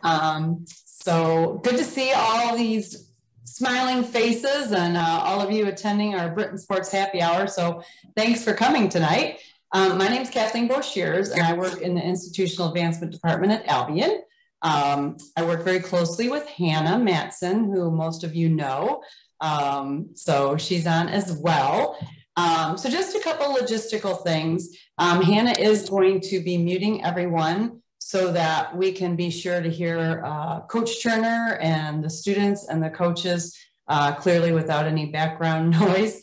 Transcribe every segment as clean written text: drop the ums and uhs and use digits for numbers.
So good to see all these smiling faces and all of you attending our Briton Sports Happy Hour. So thanks for coming tonight. My name is Kathleen Boshears, and I work in the Institutional Advancement Department at Albion. I work very closely with Hannah Matson, who most of you know. So she's on as well. So just a couple logistical things. Hannah is going to be muting everyone so that we can be sure to hear Coach Turner and the students and the coaches clearly without any background noise.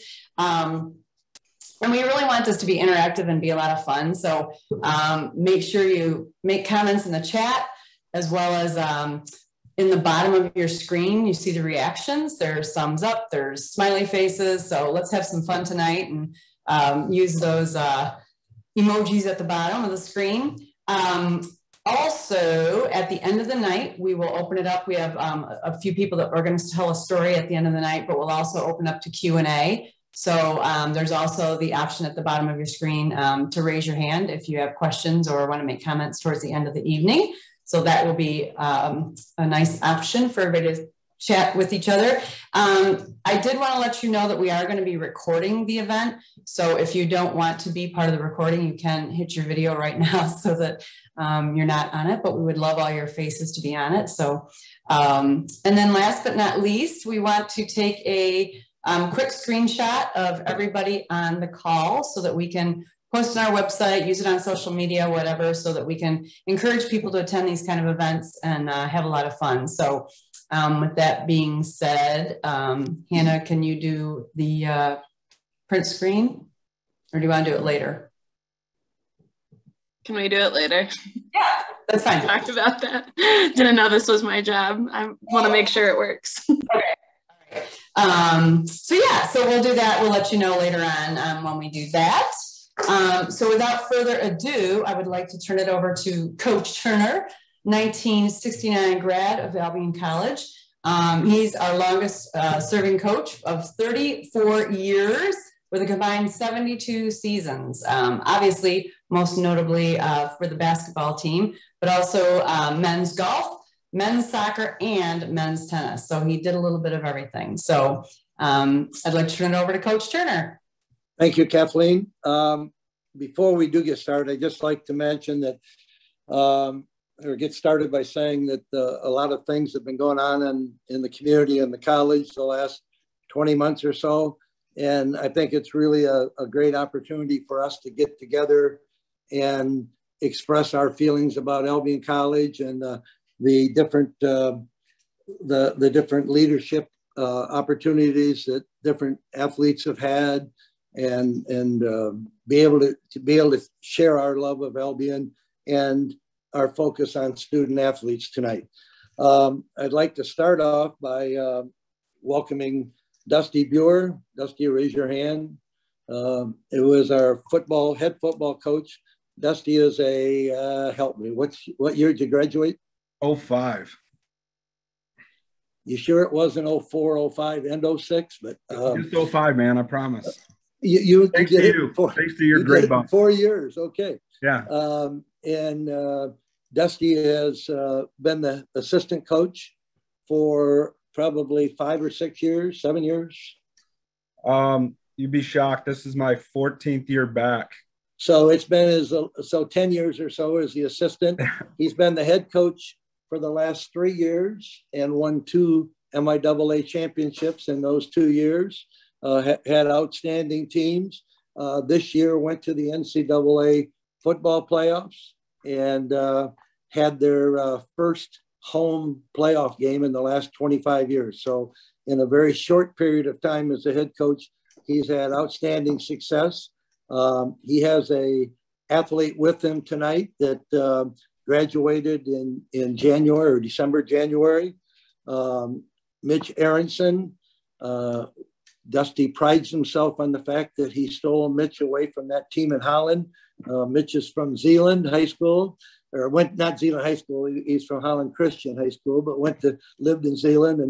And we really want this to be interactive and be a lot of fun. So make sure you make comments in the chat, as well as in the bottom of your screen, you see the reactions. There's thumbs up, there's smiley faces. So let's have some fun tonight and use those emojis at the bottom of the screen. Also, at the end of the night, we will open it up. We have a few people that are going to tell a story at the end of the night, but we'll also open up to Q&A. So there's also the option at the bottom of your screen to raise your hand if you have questions or want to make comments towards the end of the evening. So that will be a nice option for everybody to chat with each other. I did want to let you know that we are going to be recording the event. So if you don't want to be part of the recording, you can hit your video right now so that you're not on it, but we would love all your faces to be on it. So, and then last but not least, we want to take a quick screenshot of everybody on the call so that we can post on our website, use it on social media, whatever, so that we can encourage people to attend these kind of events and have a lot of fun. So with that being said, Hannah, can you do the print screen, or do you want to do it later? Can we do it later? Yeah, that's fine. We talked about that. Didn't know this was my job. I want to make sure it works. Okay. So yeah, so we'll do that. We'll let you know later on when we do that. So without further ado, I would like to turn it over to Coach Turner, 1969 grad of Albion College. He's our longest serving coach of 34 years with a combined 72 seasons. Obviously, most notably for the basketball team, but also men's golf, men's soccer, and men's tennis. So he did a little bit of everything. So I'd like to turn it over to Coach Turner. Thank you, Kathleen. Before we do get started, I'd just like to mention that, or get started by saying that a lot of things have been going on in the community and the college the last 20 months or so. And I think it's really a great opportunity for us to get together and express our feelings about Albion College and the different leadership opportunities that different athletes have had, and be able to share our love of Albion and our focus on student athletes tonight. I'd like to start off by welcoming Dusty Buer. Dusty, raise your hand. It was our head football coach. Dusty is help me, what year did you graduate? 05. You sure it wasn't 04, 05, and 06? But just 05, man, I promise. You Thanks did to it you. before. Thanks to your great boss. 4 years, okay. Yeah. And Dusty has been the assistant coach for probably 5 or 6 years, 7 years. You'd be shocked. This is my 14th year back. So it's been 10 years or so as the assistant. He's been the head coach for the last 3 years and won 2 MIAA championships in those 2 years. Had outstanding teams. This year went to the NCAA football playoffs and had their first home playoff game in the last 25 years. So in a very short period of time as a head coach, he's had outstanding success. He has a athlete with him tonight that graduated in January or December, January. Mitch Arendsen. Dusty prides himself on the fact that he stole Mitch away from that team in Holland. Mitch is from Zeeland High School, or not Zeeland High School. He's from Holland Christian High School, but lived in Zeeland.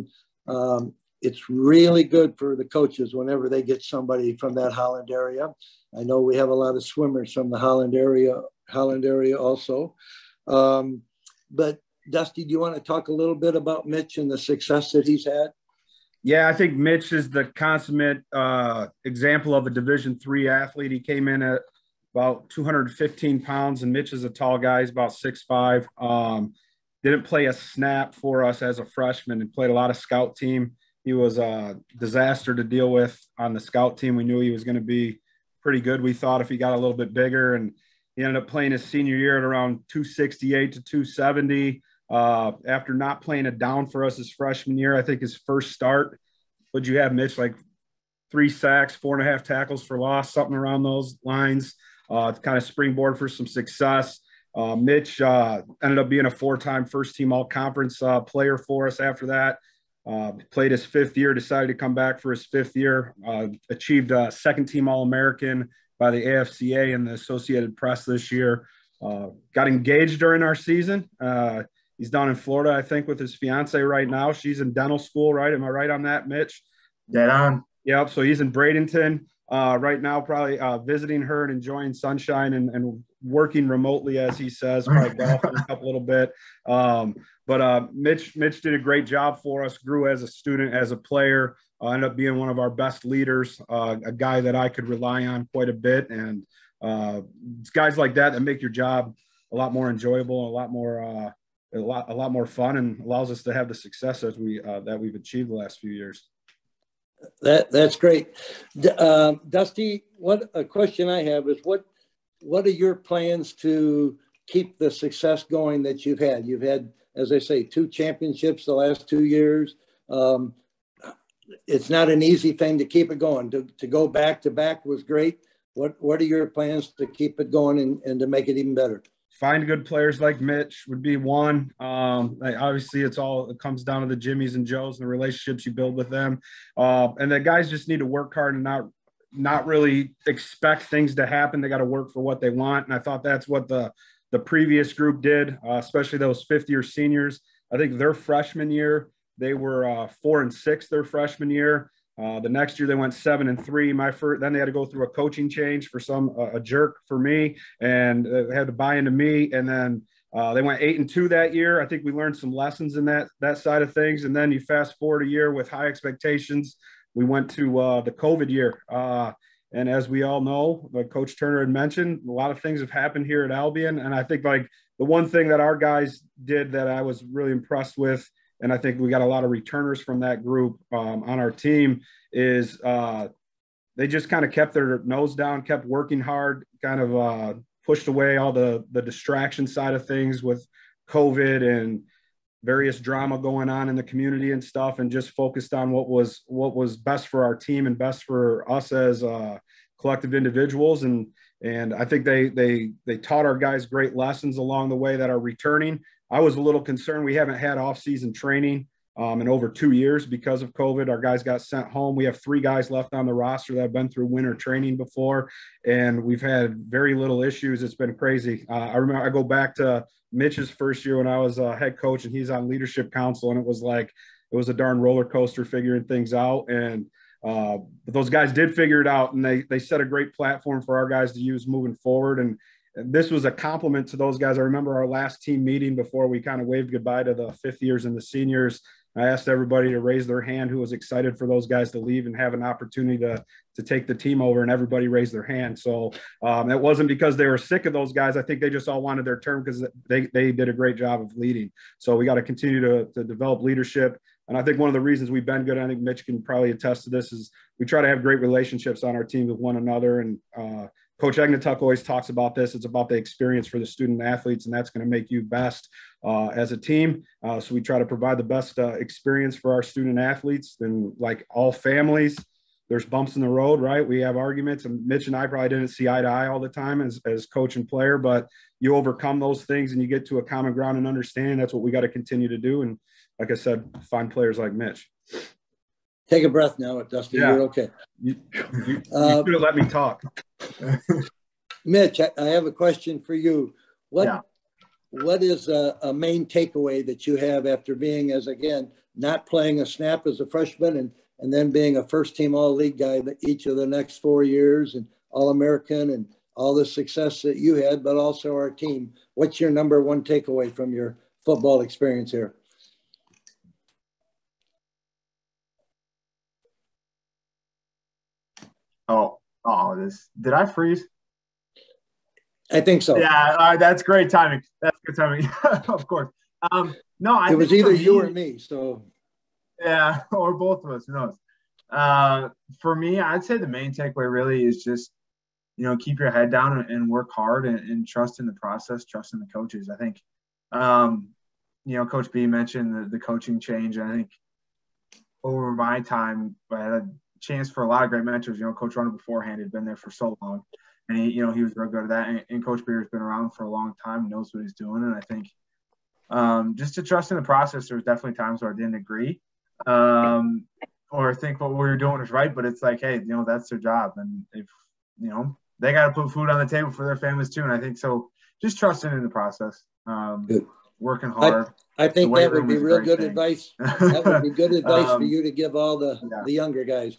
And it's really good for the coaches whenever they get somebody from that Holland area. I know we have a lot of swimmers from the Holland area also. But Dusty, do you want to talk a little bit about Mitch and the success that he's had? Yeah, I think Mitch is the consummate example of a Division III athlete. He came in at about 215 pounds, and Mitch is a tall guy. He's about 6'5". Didn't play a snap for us as a freshman and played a lot of scout team. He was a disaster to deal with on the scout team. We knew he was going to be pretty good, we thought, if he got a little bit bigger. And he ended up playing his senior year at around 268 to 270. After not playing a down for us his freshman year, I think his first start, would you have Mitch like 3 sacks, 4.5 tackles for loss, something around those lines, to kind of springboard for some success. Mitch ended up being a 4-time first-team all-conference player for us after that. Played his 5th year, decided to come back for his 5th year, achieved a 2nd-team All-American by the AFCA and the Associated Press this year. Got engaged during our season. He's down in Florida, I think, with his fiance right now. She's in dental school, right? Am I right on that, Mitch? Dead on. Yep. So he's in Bradenton right now, probably visiting her and enjoying sunshine and working remotely, as he says, probably golfing a little bit. But Mitch did a great job for us, grew as a student, as a player, ended up being one of our best leaders, a guy that I could rely on quite a bit. And it's guys like that make your job a lot more enjoyable, a lot more fun, and allows us to have the success as that we've achieved the last few years. That's great. Dusty, what a question I have is what are your plans to keep the success going that you've had? You've had, as I say, 2 championships the last 2 years. It's not an easy thing to keep it going. To go back to back was great. What are your plans to keep it going and to make it even better? Find good players like Mitch would be one. Obviously, it comes down to the Jimmies and Joes and the relationships you build with them. And the guys just need to work hard and not really expect things to happen. They got to work for what they want. And I thought that's what the previous group did, especially those 5th-year seniors. I think their freshman year, they were 4-6 their freshman year. The next year they went 7-3. Then they had to go through a coaching change for a jerk for me, and they had to buy into me. And then they went 8-2 that year. I think we learned some lessons in that side of things. And then you fast forward a year with high expectations. We went to the COVID year. And as we all know, like Coach Turner had mentioned, a lot of things have happened here at Albion. And I think like the one thing that our guys did that I was really impressed with, and I think we got a lot of returners from that group on our team, is they just kind of kept their nose down, kept working hard, kind of pushed away all the distraction side of things with COVID and various drama going on in the community and stuff, and just focused on what was best for our team and best for us as collective individuals. And I think they taught our guys great lessons along the way that are returning. I was a little concerned. We haven't had off-season training in over 2 years because of COVID. Our guys got sent home. We have 3 guys left on the roster that have been through winter training before, and we've had very little issues. It's been crazy. I remember I go back to Mitch's first year when I was head coach, and he's on leadership council, and it was a darn roller coaster figuring things out. And but those guys did figure it out, and they set a great platform for our guys to use moving forward. And this was a compliment to those guys. I remember our last team meeting before we kind of waved goodbye to the 5th years and the seniors. I asked everybody to raise their hand who was excited for those guys to leave and have an opportunity to take the team over, and everybody raised their hand. So it wasn't because they were sick of those guys. I think they just all wanted their turn because they did a great job of leading. So we got to continue to develop leadership. And I think one of the reasons we've been good, I think Mitch can probably attest to this, is we try to have great relationships on our team with one another. And Coach Egnetuck always talks about this. It's about the experience for the student athletes, and that's going to make you best as a team. So we try to provide the best experience for our student athletes. And like all families, there's bumps in the road, right? We have arguments, and Mitch and I probably didn't see eye to eye all the time as coach and player, but you overcome those things and you get to a common ground and understanding. That's what we got to continue to do. And like I said, find players like Mitch. Take a breath now, Dusty. Yeah. You're okay. You should have let me talk. Mitch, I have a question for you. What is a main takeaway that you have after being, as again, not playing a snap as a freshman and then being a first-team All-League guy each of the next 4 years and All-American and all the success that you had, but also our team? What's your number one takeaway from your football experience here. Did I freeze? I think so. Yeah, that's great timing. That's good timing. Of course. No, it was either you or me. So yeah, or both of us. Who knows? For me, I'd say the main takeaway really is just, keep your head down and work hard and trust in the process, trust in the coaches. I think, Coach B mentioned the coaching change. And I think over my time, I had a chance for a lot of great mentors. Coach Runner beforehand had been there for so long, and he was real good at that. And Coach Beer has been around for a long time, knows what he's doing. And I think just to trust in the process. There's definitely times where I didn't agree or think what we were doing is right, but it's like, hey, that's their job, and if they got to put food on the table for their families too. And I think so. Just trusting in the process, working hard. I think that would be real good advice. That would be good advice for you to give all the younger guys.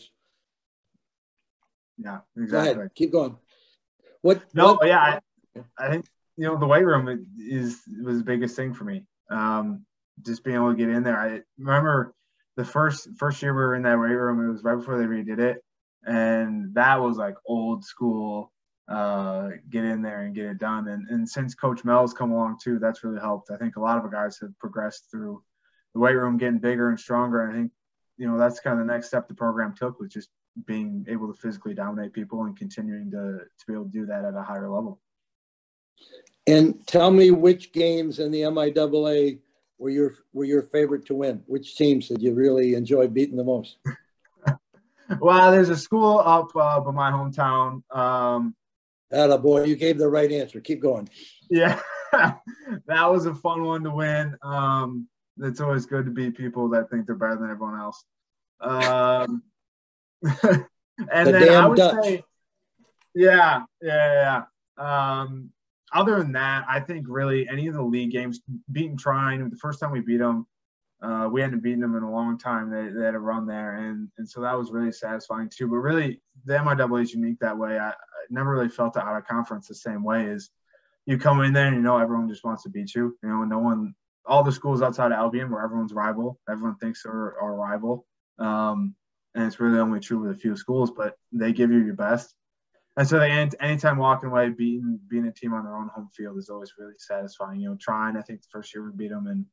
Yeah, exactly. Go ahead. Keep going. I think the weight room was the biggest thing for me. Just being able to get in there. I remember the first year we were in that weight room. It was right before they redid it, and that was like old school. Get in there and get it done. And since Coach Mel's come along too, that's really helped. I think a lot of guys have progressed through the weight room, getting bigger and stronger. And I think, that's kind of the next step the program took, was just being able to physically dominate people and continuing to be able to do that at a higher level. And tell me, which games in the MIAA were your favorite to win? Which teams did you really enjoy beating the most? Well, there's a school up in my hometown. Boy, you gave the right answer. Keep going. Yeah, that was a fun one to win. It's always good to beat people that think they're better than everyone else. And then I would say, yeah. Other than that, I think really any of the league games, beating Trine, the first time we beat them, we hadn't beaten them in a long time. They had a run there, and so that was really satisfying too. But really, the MIAA is unique that way. I never really felt the out of conference the same way. As you come in there and everyone just wants to beat you. No one, all the schools outside of Albion where everyone's rival, everyone thinks are a rival, and it's really only true with a few schools. But they give you your best, and so anytime walking away beating a team on their own home field is always really satisfying. Trying, I think the first year we beat them in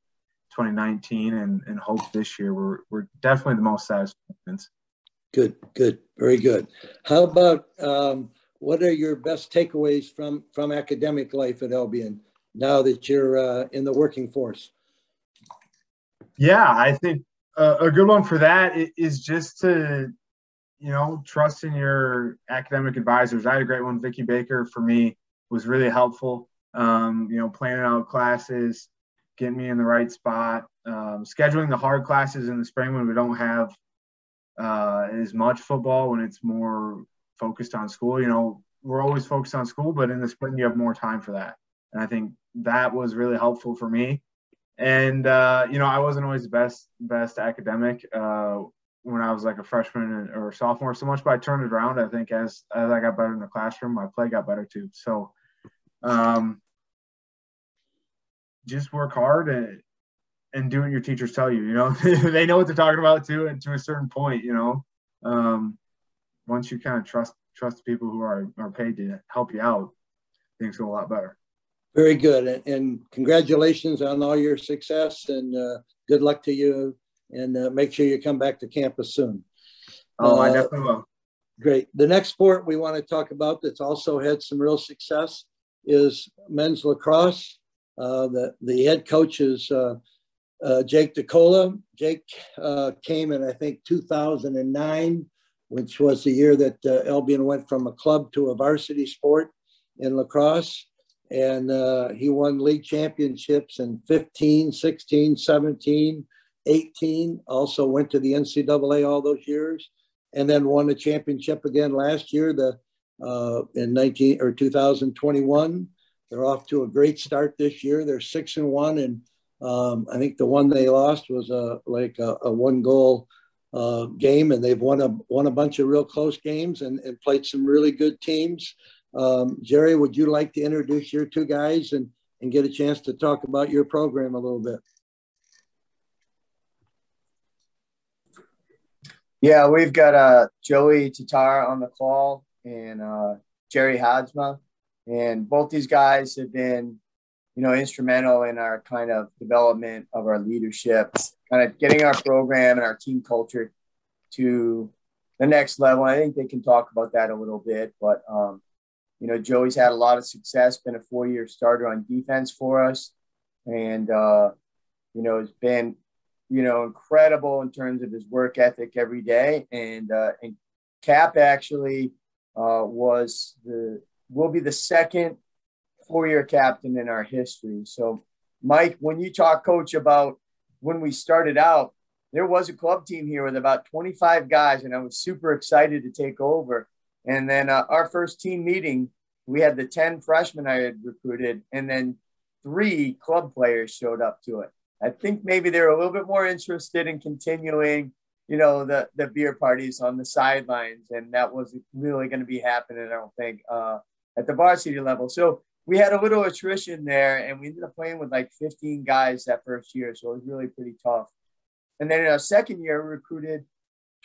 2019, and hope this year we're definitely the most satisfying. Good, very good. How about what are your best takeaways from academic life at Albion now that you're in the working force? Yeah, I think a good one for that is just to trust in your academic advisors. I had a great one. Vicky Baker for me was really helpful. Planning out classes, getting me in the right spot, scheduling the hard classes in the spring when we don't have as much football, when it's more focused on school. We're always focused on school, but in the spring you have more time for that. And I think that was really helpful for me. And, I wasn't always the best academic when I was like a freshman or sophomore so much, but I turned it around. I think as I got better in the classroom, my play got better too. So just work hard and do what your teachers tell you. They know what they're talking about too, and to a certain point, once you kind of trust the people who are paid to help you out, things go a lot better. Very good, and congratulations on all your success, and good luck to you, and make sure you come back to campus soon. I definitely will. Great. The next sport we want to talk about that's also had some real success is men's lacrosse. The head coach is Jake DeCola. Jake came in, I think, 2009, which was the year that Albion went from a club to a varsity sport in lacrosse. And he won league championships in 15, 16, 17, 18, also went to the NCAA all those years, and then won a championship again last year in 2021. They're off to a great start this year. They're 6-1, and I think the one they lost was a one-goal game, and they've won a bunch of real close games and played some really good teams. Jerry, would you like to introduce your two guys and and get a chance to talk about your program a little bit. Yeah, we've got Joey Tatar on the call and Jerry Hadsma, and both these guys have been, instrumental in our kind of development of our leadership, kind of getting our program and our team culture to the next level. I think they can talk about that a little bit, but Joey's had a lot of success, been a 4-year starter on defense for us, and has been incredible in terms of his work ethic every day. And Cap actually will be the second 4-year captain in our history. So, Mike, when you talk, Coach, about when we started out, there was a club team here with about 25 guys, and I was super excited to take over. And then our first team meeting, we had the 10 freshmen I had recruited, and then 3 club players showed up to it. I think maybe they were a little bit more interested in continuing, the beer parties on the sidelines, and that wasn't really going to be happening, I don't think, at the varsity level. So we had a little attrition there, and we ended up playing with like 15 guys that first year, so it was really pretty tough. And then in our second year, we recruited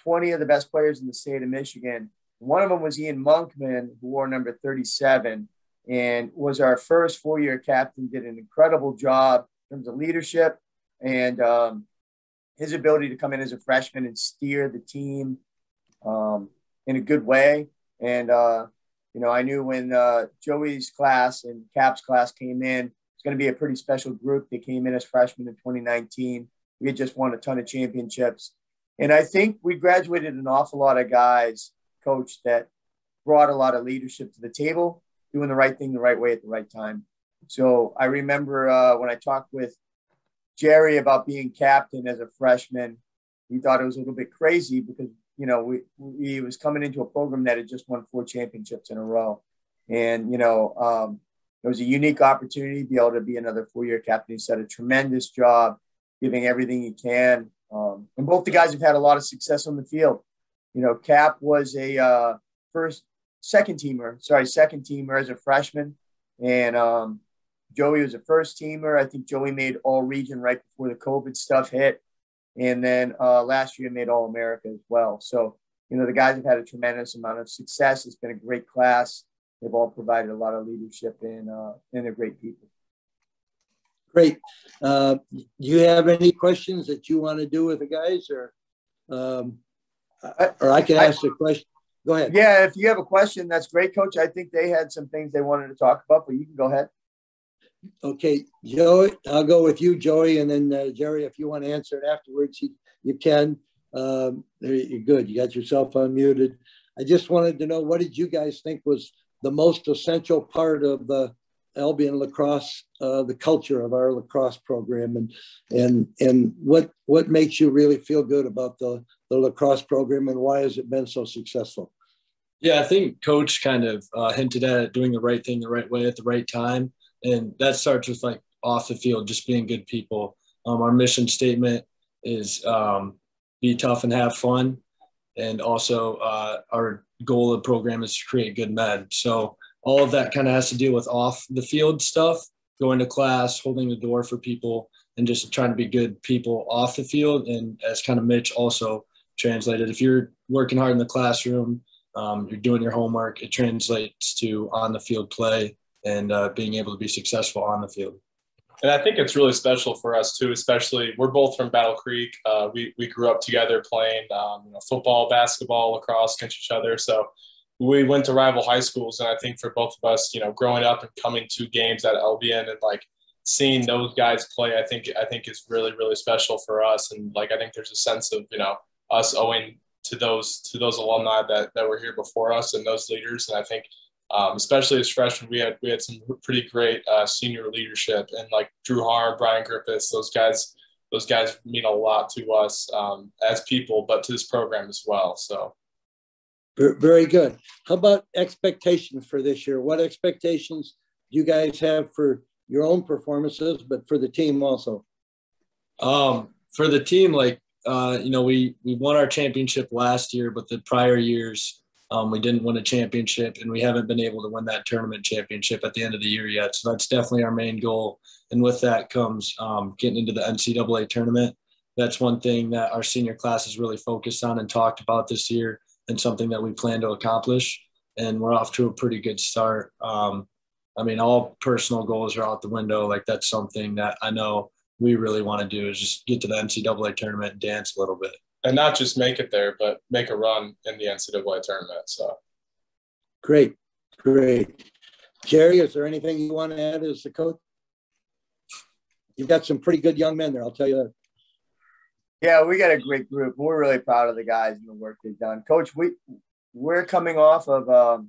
20 of the best players in the state of Michigan. One of them was Ian Monkman, who wore number 37, and was our first 4-year captain, did an incredible job in terms of leadership and his ability to come in as a freshman and steer the team in a good way. And, I knew when Joey's class and Cap's class came in, it's going to be a pretty special group. They came in as freshmen in 2019. We had just won a ton of championships. And I think we graduated an awful lot of guys, Coach, that brought a lot of leadership to the table, doing the right thing the right way at the right time. So I remember when I talked with Jerry about being captain as a freshman, we thought it was a little bit crazy because, he was coming into a program that had just won 4 championships in a row. And, it was a unique opportunity to be able to be another 4-year captain. He did a tremendous job giving everything he can. And both the guys have had a lot of success on the field. Cap was a second teamer as a freshman. And Joey was a first teamer. I think Joey made all region right before the COVID stuff hit. And then last year made All-America as well. So, the guys have had a tremendous amount of success. It's been a great class. They've all provided a lot of leadership and they're great people. Great. Do you have any questions that you want to do with the guys, or I can ask a question? Go ahead. Yeah, if you have a question, that's great, Coach. I think they had some things they wanted to talk about, but you can go ahead. Okay, Joey, I'll go with you, Joey, and then Jerry, if you want to answer it afterwards, you can. There, you're good. You got yourself unmuted. I just wanted to know, what did you guys think was the most essential part of the Albion lacrosse, the culture of our lacrosse program, and what makes you really feel good about the lacrosse program, and why has it been so successful? Yeah, I think Coach kind of hinted at it, doing the right thing the right way at the right time. And that starts with like off the field, just being good people. Our mission statement is be tough and have fun. And also our goal of the program is to create good men. So all of that kind of has to deal with off the field stuff, going to class, holding the door for people, and just trying to be good people off the field. And as kind of Mitch also translated, if you're working hard in the classroom, you're doing your homework, it translates to on the field play and being able to be successful on the field. And I think it's really special for us too, especially we're both from Battle Creek. We grew up together playing football, basketball, lacrosse against each other. So we went to rival high schools. And I think for both of us, growing up and coming to games at Albion and like seeing those guys play, I think is really, really special for us. And like, I think there's a sense of, us owing to those alumni that were here before us and those leaders. And I think, especially as freshmen, we had some pretty great senior leadership, and like Drew Harm, Brian Griffiths, those guys mean a lot to us as people, but to this program as well. So very good. How about expectations for this year? What expectations do you guys have for your own performances, but for the team also? For the team, like we won our championship last year, but the prior years We didn't win a championship, and we haven't been able to win that tournament championship at the end of the year yet. So that's definitely our main goal. And with that comes getting into the NCAA tournament. That's one thing that our senior class is really focused on and talked about this year, and something that we plan to accomplish. And we're off to a pretty good start. I mean, all personal goals are out the window. Like, that's something that I know we really want to do, is just get to the NCAA tournament and dance a little bit. And not just make it there, but make a run in the NCAA tournament. So great. Jerry, is there anything you want to add as the coach? You've got some pretty good young men there, I'll tell you that. Yeah, we got a great group. We're really proud of the guys and the work they've done. Coach, we're coming off of,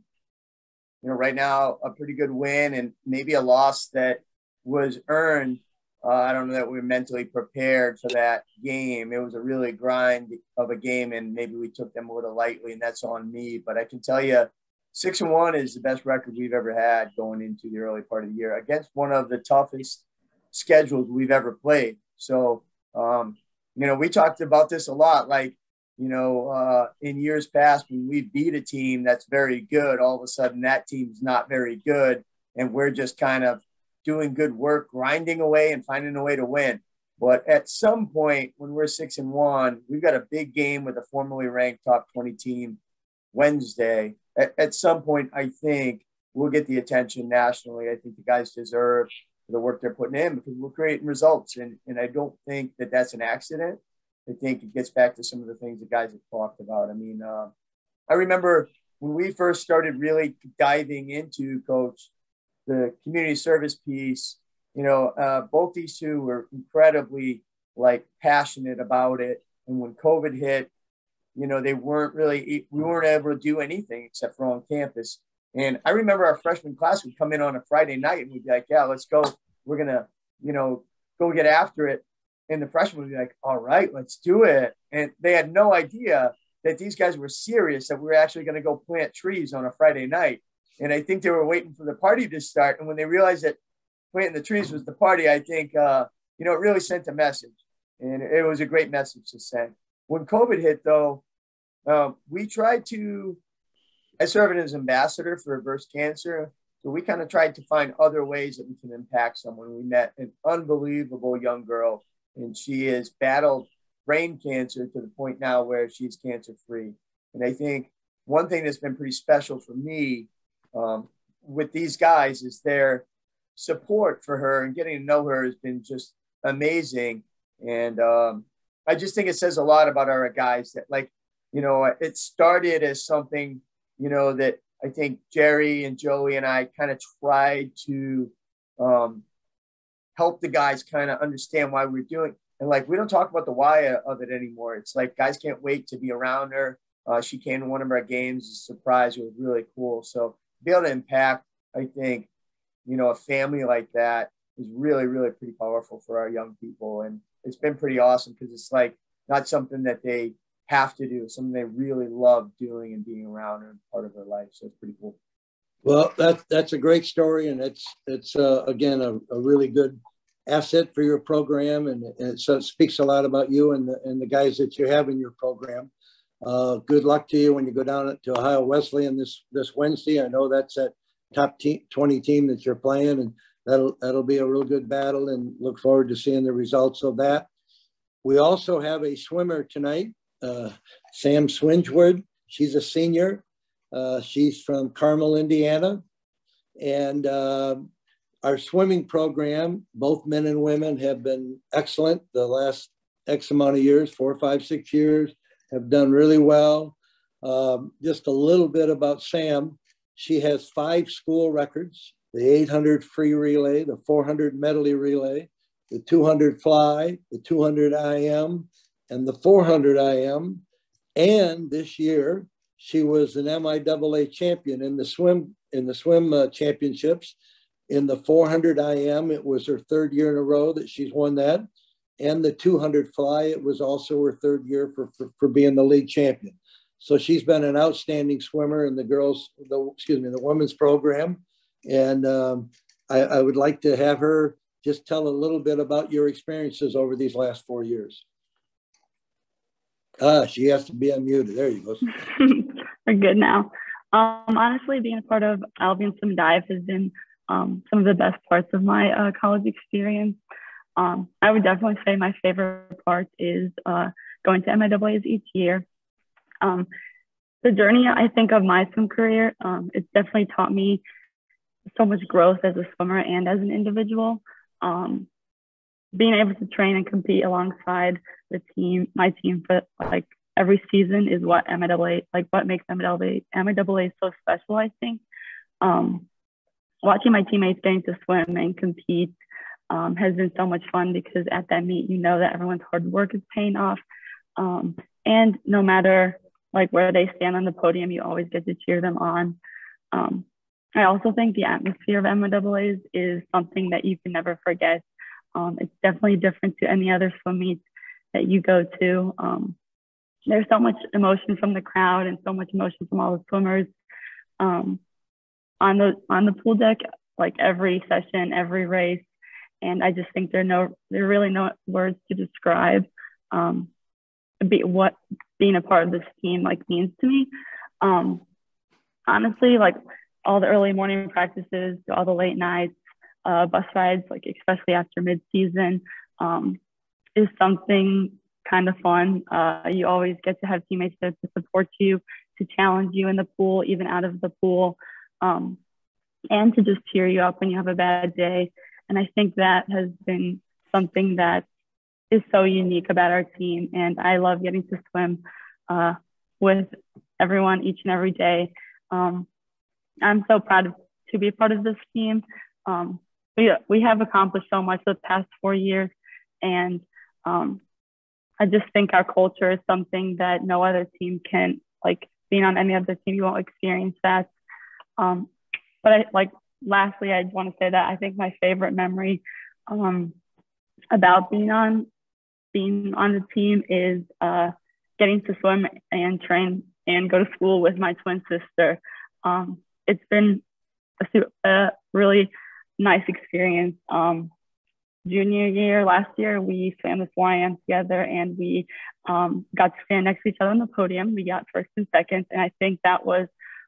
right now, a pretty good win and maybe a loss that was earned. I don't know that we were mentally prepared for that game. It was a really grind of a game, and maybe we took them a little lightly, and that's on me. But I can tell you, 6-1 is the best record we've ever had going into the early part of the year against one of the toughest schedules we've ever played. So, we talked about this a lot. Like, in years past, when we beat a team that's very good, all of a sudden that team's not very good, and we're just kind of doing good work, grinding away and finding a way to win. But at some point, when we're 6-1, we've got a big game with a formerly ranked top 20 team Wednesday. At some point, I think we'll get the attention nationally. I think the guys deserve the work they're putting in, because we're creating results. And I don't think that that's an accident. I think it gets back to some of the things the guys have talked about. I mean, I remember when we first started really diving into, Coach, the community service piece, both these two were incredibly passionate about it. And when COVID hit, we weren't able to do anything except for on campus. And I remember our freshman class would come in on a Friday night and we'd be like, yeah, let's go. We're going to, go get after it. And the freshmen would be like, all right, let's do it. And they had no idea that these guys were serious, that we were actually going to go plant trees on a Friday night. And I think they were waiting for the party to start. And when they realized that planting the trees was the party, I think, it really sent a message. And it was a great message to send. When COVID hit, though, we tried to, I serve as ambassador for reverse cancer. So we kind of tried to find other ways that we can impact someone. We met an unbelievable young girl, and she has battled brain cancer to the point now where she's cancer-free. And I think one thing that's been pretty special for me with these guys is their support for her, and getting to know her has been just amazing. And I just think it says a lot about our guys that, it started as something, that I think Jerry and Joey and I kind of tried to help the guys kind of understand why we're doing. And we don't talk about the why of it anymore. It's like guys can't wait to be around her. She came to one of our games as a surprise. It was really cool. So to be able to impact, I think, a family like that is really, really pretty powerful for our young people. And it's been pretty awesome, because it's not something that they have to do, something they really love doing and being around and part of their life. So it's pretty cool. Well, that's a great story. And it's again, a really good asset for your program. And so it speaks a lot about you and the guys that you have in your program. Good luck to you when you go down to Ohio Wesleyan this Wednesday. I know that's that top 20 team that you're playing, and that'll be a real good battle, and look forward to seeing the results of that. We also have a swimmer tonight, Sam Swingewood. She's a senior. She's from Carmel, Indiana. And our swimming program, both men and women, have been excellent the last X amount of years, 4, 5, 6 years, have done really well. Just a little bit about Sam. She has 5 school records: the 800 free relay, the 400 medley relay, the 200 fly, the 200 IM, and the 400 IM. And this year, she was an MIAA champion in the swim championships. In the 400 IM, it was her 3rd year in a row that she's won that. And the 200 fly, it was also her 3rd year for being the league champion. So she's been an outstanding swimmer in the women's program. And I would like to have her just tell a little bit about your experiences over these last 4 years. She has to be unmuted. There you go. We're good now. Honestly, being a part of Albion Swim Dive has been some of the best parts of my college experience. I would definitely say my favorite part is going to MIAAs each year. The journey, I think, of my swim career, it's definitely taught me so much growth as a swimmer and as an individual. Being able to train and compete alongside my team for like every season is what MIAA, like what makes MIAA so special, I think. Watching my teammates getting to swim and compete has been so much fun because at that meet, you know that everyone's hard work is paying off. And no matter like where they stand on the podium, you always get to cheer them on. I also think the atmosphere of MIAAs is something that you can never forget. It's definitely different to any other swim meets that you go to. There's so much emotion from the crowd and so much emotion from all the swimmers. On the pool deck, like every session, every race, and I just think there are really no words to describe what being a part of this team like means to me. Honestly, like all the early morning practices, all the late nights, bus rides, like especially after mid-season, is something kind of fun. You always get to have teammates there to support you, to challenge you in the pool, even out of the pool, and to just cheer you up when you have a bad day. And I think that has been something that is so unique about our team. And I love getting to swim with everyone each and every day. I'm so proud to be a part of this team. We have accomplished so much the past 4 years. And I just think our culture is something that no other team can, like being on any other team, you won't experience that. But lastly, I want to say that I think my favorite memory about being on the team is getting to swim and train and go to school with my twin sister. It's been a really nice experience. Junior year, last year, we swam the YM together and we got to stand next to each other on the podium. We got first and second. And I think that was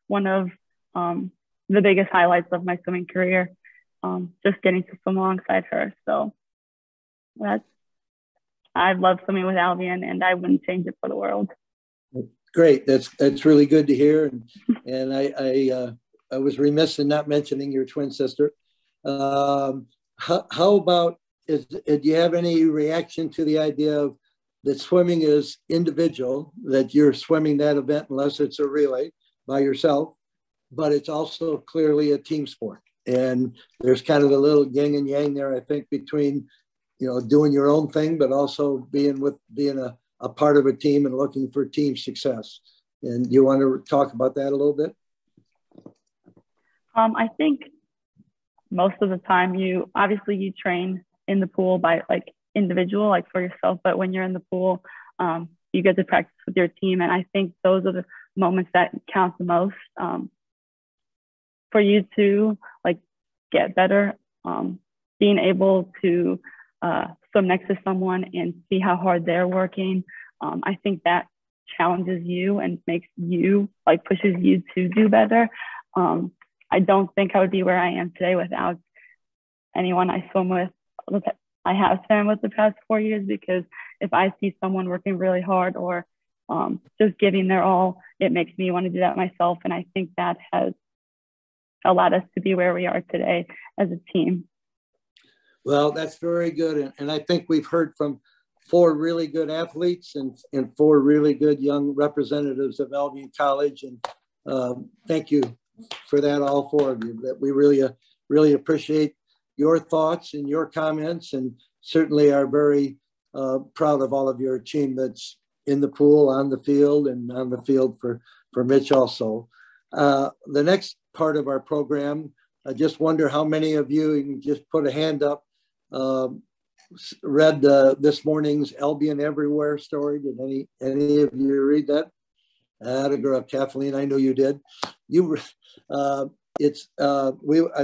one of the biggest highlights of my swimming career, just getting to swim alongside her. So I love swimming with Albion and I wouldn't change it for the world. Great. That's really good to hear. And I was remiss in not mentioning your twin sister. How about, do you have any reaction to the idea of that swimming is individual, that you're swimming that event unless it's a relay by yourself, but it's also clearly a team sport. And there's kind of a little yin and yang there, I think, between, doing your own thing, but also being a part of a team and looking for team success. And you want to talk about that a little bit? I think most of the time you train in the pool by like individual, like for yourself, but when you're in the pool, you get to practice with your team. And I think those are the moments that count the most for you to like get better. Being able to swim next to someone and see how hard they're working. I think that challenges you and makes you like pushes you to do better. I don't think I would be where I am today without anyone I swim with. I have swam with the past 4 years, because if I see someone working really hard or just giving their all, it makes me want to do that myself. And I think that has allowed us to be where we are today as a team. Well, that's very good. And I think we've heard from 4 really good athletes and 4 really good young representatives of Albion College. And thank you for that, all 4 of you. That we really appreciate your thoughts and your comments, and certainly are very proud of all of your achievements in the pool, on the field, and on the field for Mitch also. The next part of our program, I just wonder how many of you can just put a hand up, read this morning's Albion Everywhere story. Did any of you read that? Kathleen, I know you did. I'd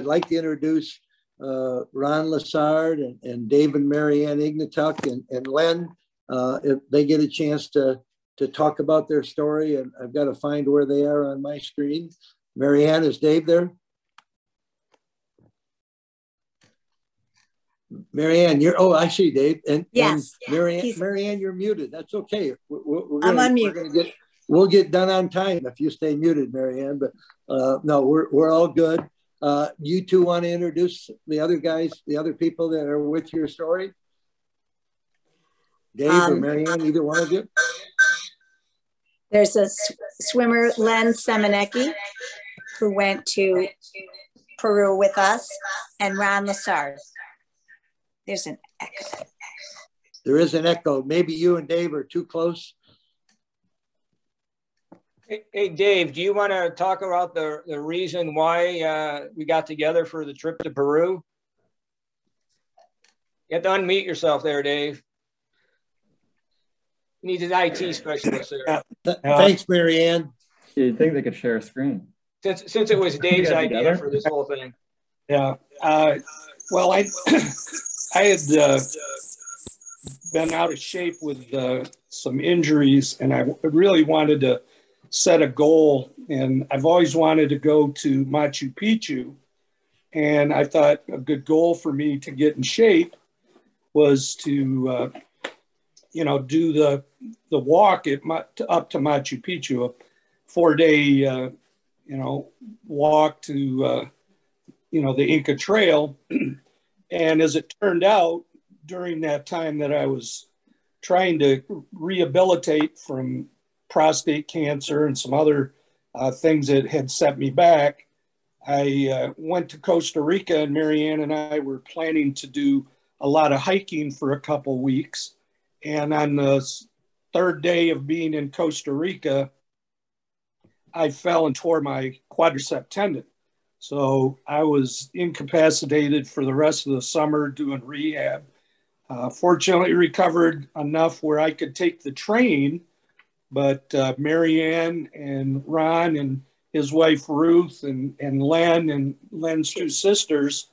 like to introduce Ron Lessard and Dave and Marianne Ignatuk and Len. If they get a chance to to talk about their story, and I've got to find where they are on my screen. Marianne, is Dave there? Marianne, I see Dave. And, yes. And Marianne, you're muted. That's okay. I'm on mute. We'll get done on time if you stay muted, Marianne. But no, we're all good. You two want to introduce the other guys, the other people that are with your story? Dave or Marianne, either one of you? There's a swimmer, Len Semenecki, who went to Peru with us, and Ron Lessard. There's an echo. There is an echo. Maybe you and Dave are too close. Hey Dave, do you want to talk about the reason why we got together for the trip to Peru? You have to unmute yourself there, Dave. You need an IT specialist there. Thanks, Marianne. You'd think they could share a screen. Since it was Dave's idea for this whole thing. Yeah. Well, I had been out of shape with some injuries, and I really wanted to set a goal. And I've always wanted to go to Machu Picchu. And I thought a good goal for me to get in shape was to, do the walk up to Machu Picchu, a 4-day, walk to, the Inca Trail. And as it turned out, during that time that I was trying to rehabilitate from prostate cancer and some other things that had set me back, I went to Costa Rica, and Marianne and I were planning to do a lot of hiking for a couple weeks. And on the third day of being in Costa Rica, I fell and tore my quadricep tendon. So I was incapacitated for the rest of the summer doing rehab. Fortunately recovered enough where I could take the train, but Marianne and Ron and his wife Ruth and Len and Len's two sisters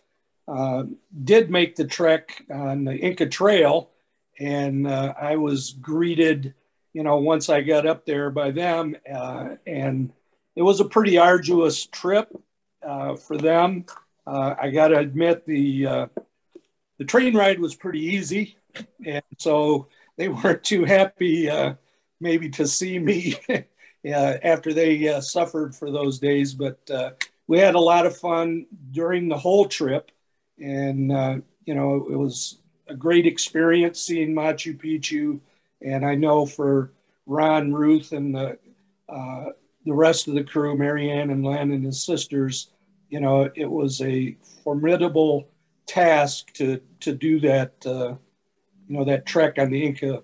did make the trek on the Inca Trail. And I was greeted, once I got up there by them. And it was a pretty arduous trip for them. I got to admit the train ride was pretty easy. And so they weren't too happy maybe to see me after they suffered for those days. But we had a lot of fun during the whole trip. And, it was a great experience seeing Machu Picchu. And I know for Ron, Ruth, and the rest of the crew, Marianne and Len and his sisters, it was a formidable task to do that, that trek on the Inca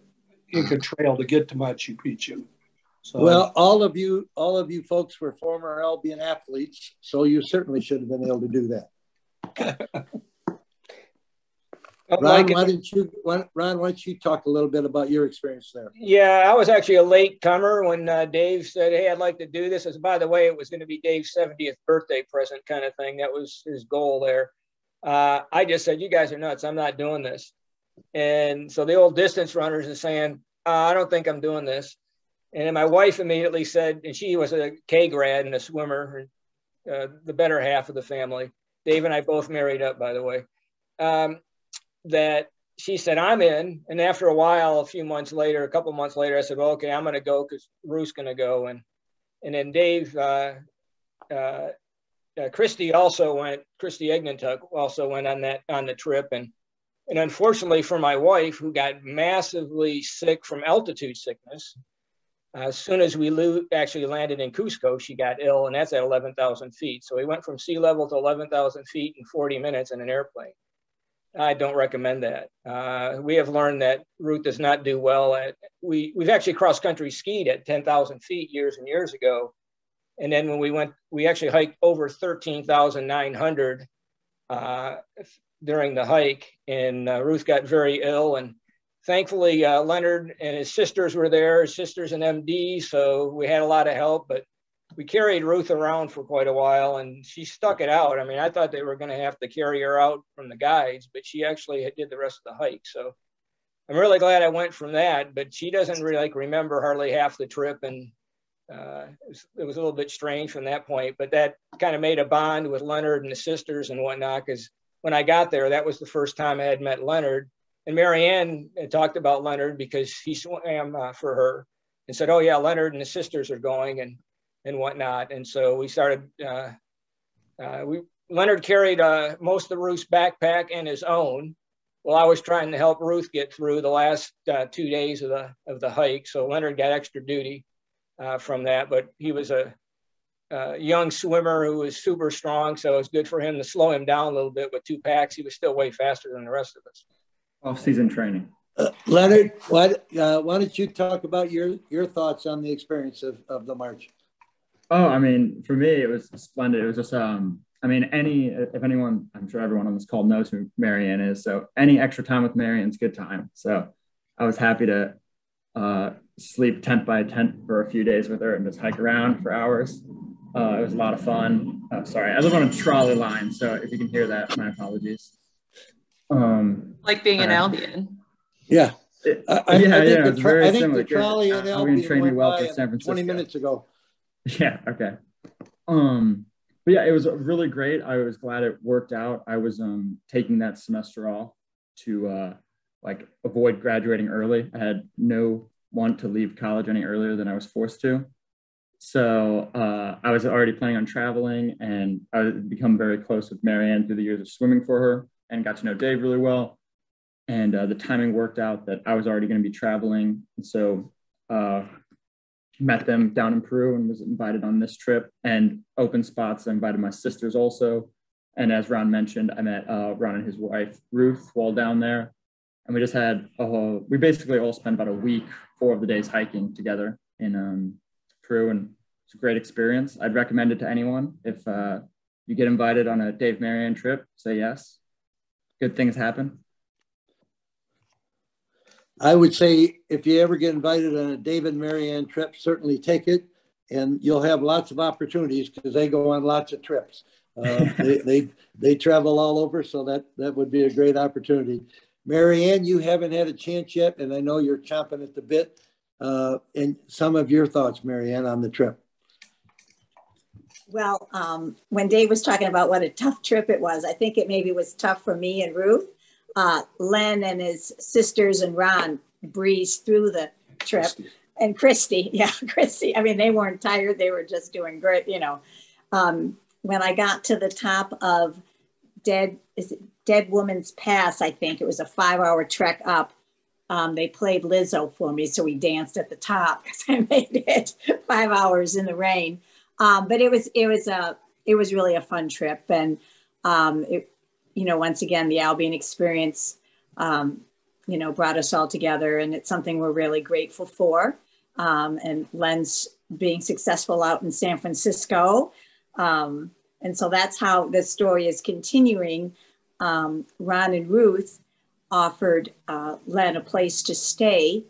Trail to get to Machu Picchu. So, well, all of you folks were former Albion athletes, so you certainly should have been able to do that. Ron, why don't you talk a little bit about your experience there? Yeah, I was actually a late comer when Dave said, hey, I'd like to do this. As by the way, it was going to be Dave's 70th birthday present kind of thing. That was his goal there. I just said, you guys are nuts. I'm not doing this. And so the old distance runners are saying, I don't think I'm doing this. And then my wife immediately said, and she was a K grad and a swimmer, the better half of the family. Dave and I both married up, by the way. That she said, I'm in. And after a while, a couple months later, I said, well, okay, I'm going to go because Ruth's going to go. And then Dave, Christy Egnentuck also went on the trip. And unfortunately for my wife, who got massively sick from altitude sickness, as soon as we actually landed in Cusco, she got ill, and that's at 11,000 feet. So we went from sea level to 11,000 feet in 40 minutes in an airplane. I don't recommend that. We have learned that Ruth does not do well at, we've actually cross-country skied at 10,000 feet years and years ago. And then when we actually hiked over 13,900 during the hike, and Ruth got very ill. And thankfully, Leonard and his sisters were there, his sister's an MD, so we had a lot of help, but we carried Ruth around for quite a while, and she stuck it out. I mean, I thought they were going to have to carry her out from the guides, but she actually did the rest of the hike. So I'm really glad I went from that, but she doesn't really remember hardly half the trip. And it was a little bit strange from that point, but that kind of made a bond with Leonard and the sisters and whatnot. Cause when I got there, that was the first time I had met Leonard, and Marianne talked about Leonard because he swam for her and said, oh yeah, Leonard and the sisters are going and whatnot. And so we started, Leonard carried most of Ruth's backpack and his own. Well, I was trying to help Ruth get through the last 2 days of the hike. So Leonard got extra duty from that, but he was a young swimmer who was super strong. So it was good for him to slow him down a little bit with 2 packs. He was still way faster than the rest of us. Off-season training. Leonard, why don't you talk about your thoughts on the experience of the march? Oh, I mean, for me, it was splendid. It was just, I mean, if anyone, I'm sure everyone on this call knows who Marianne is. So any extra time with Marianne's good time. So I was happy to sleep tent by tent for a few days with her and just hike around for hours. It was a lot of fun. Sorry, I live on a trolley line, so if you can hear that, my apologies. Like being in Albion. Yeah. I think the trolley in Albion trained me well for San Francisco 20 minutes ago. Yeah, okay. But yeah, it was really great. I was glad it worked out. I was taking that semester off to like avoid graduating early. I had no want to leave college any earlier than I was forced to. So I was already planning on traveling, and I had become very close with Marianne through the years of swimming for her, and got to know Dave really well. And the timing worked out that I was already going to be traveling. And so met them down in Peru and was invited on this trip, and open spots. I invited my sisters also. And as Ron mentioned, I met Ron and his wife, Ruth, while down there. And we just had we basically all spent about a week, 4 of the days hiking together in Peru. And it's a great experience. I'd recommend it to anyone. If you get invited on a Dave Marianne trip, say yes. Good things happen. I would say if you ever get invited on a Dave and Marianne trip, certainly take it, and you'll have lots of opportunities because they go on lots of trips. They travel all over, so that would be a great opportunity. Marianne, you haven't had a chance yet, and I know you're chomping at the bit. And some of your thoughts, Marianne, on the trip. Well, when Dave was talking about what a tough trip it was, I think it maybe was tough for me and Ruth. Len and his sisters and Ron breezed through the trip. And Christy, Christy. I mean, they weren't tired. They were just doing great, you know. When I got to the top of Dead Woman's Pass, I think it was a 5-hour trek up. They played Lizzo for me, so we danced at the top because I made it 5 hours in the rain. But it was really a fun trip, and once again, the Albion experience, brought us all together, and it's something we're really grateful for. And Len's being successful out in San Francisco. And so that's how the story is continuing. Ron and Ruth offered Len a place to stay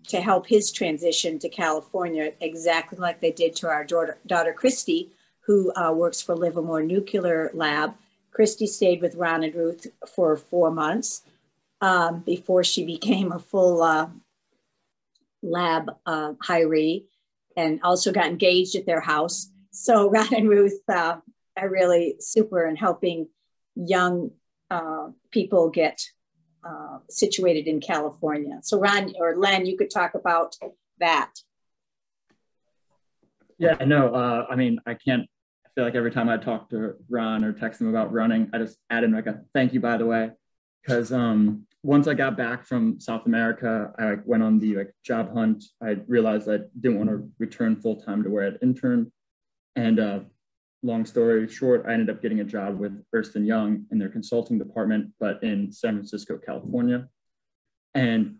to help his transition to California, exactly like they did to our daughter Christy, who works for Livermore Nuclear Lab. Christy stayed with Ron and Ruth for 4 months before she became a full lab hiree, and also got engaged at their house. So Ron and Ruth are really super in helping young people get situated in California. So Ron or Len, you could talk about that. Yeah, no, I mean, I feel like every time I talk to Ron or text him about running, I just add in like a thank you, by the way, because once I got back from South America, I went on the job hunt. I realized I didn't want to return full-time to where I'd interned. And long story short, I ended up getting a job with Ernst & Young in their consulting department, but in San Francisco, California. And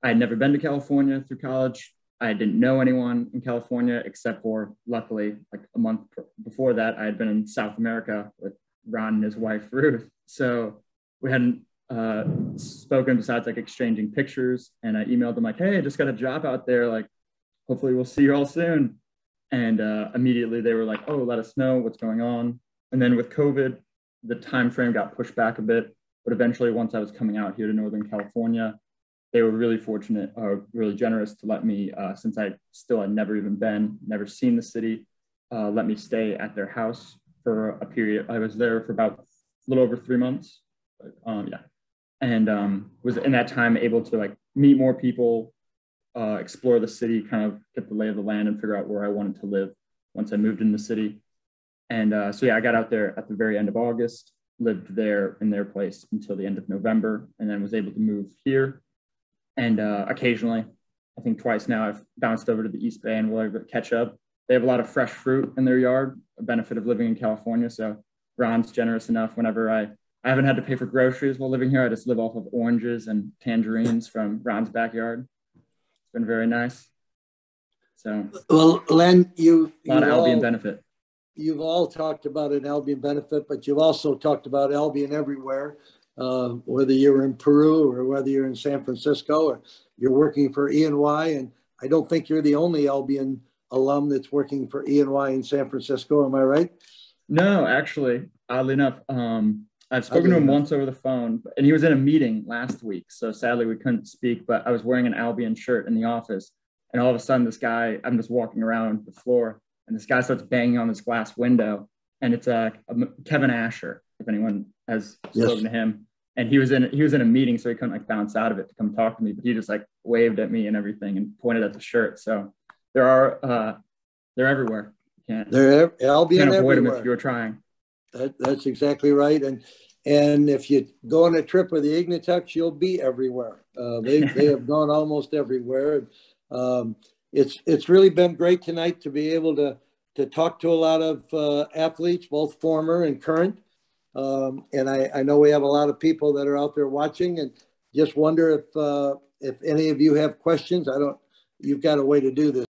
I had never been to California through college. I didn't know anyone in California, except for, luckily, like a month before that, I had been in South America with Ron and his wife, Ruth. So we hadn't spoken besides like exchanging pictures. And I emailed them like, hey, I just got a job out there. Like, hopefully we'll see you all soon. And immediately they were like, oh, let us know what's going on. And then with COVID, the time frame got pushed back a bit. But eventually, once I was coming out here to Northern California, they were really fortunate, really generous to let me, since I still had never even been, never seen the city, let me stay at their house for a period. I was there for about a little over 3 months. Yeah. And was in that time able to like meet more people, explore the city, kind of get the lay of the land and figure out where I wanted to live once I moved in the city. And so, yeah, I got out there at the very end of August, lived there in their place until the end of November, and then was able to move here. And occasionally, I think twice now, I've bounced over to the East Bay and we'll catch up. They have a lot of fresh fruit in their yard, a benefit of living in California. So Ron's generous enough whenever I haven't had to pay for groceries while living here. I just live off of oranges and tangerines from Ron's backyard. It's been very nice. So, well, Len, a lot of Albion benefit. You've all talked about an Albion benefit, but you've also talked about Albion everywhere, whether you're in Peru or whether you're in San Francisco or you're working for E&Y. And I don't think you're the only Albion alum that's working for E&Y in San Francisco. Am I right? No, actually, oddly enough, I've spoken to him once over the phone, and he was in a meeting last week. So sadly, we couldn't speak, but I was wearing an Albion shirt in the office. And all of a sudden, this guy, I'm just walking around the floor, and this guy starts banging on this glass window. And it's Kevin Asher, if anyone has spoken to him. And he was in a meeting, so he couldn't like bounce out of it to come talk to me. But he just like waved at me and everything and pointed at the shirt. So they're everywhere. They're Albion can't avoid everywhere. them if you're trying. That's exactly right. And if you go on a trip with the Ignatux, you'll be everywhere. They have gone almost everywhere. It's really been great tonight to be able to talk to a lot of athletes, both former and current. And I know we have a lot of people that are out there watching, and just wonder if any of you have questions. You've got a way to do this.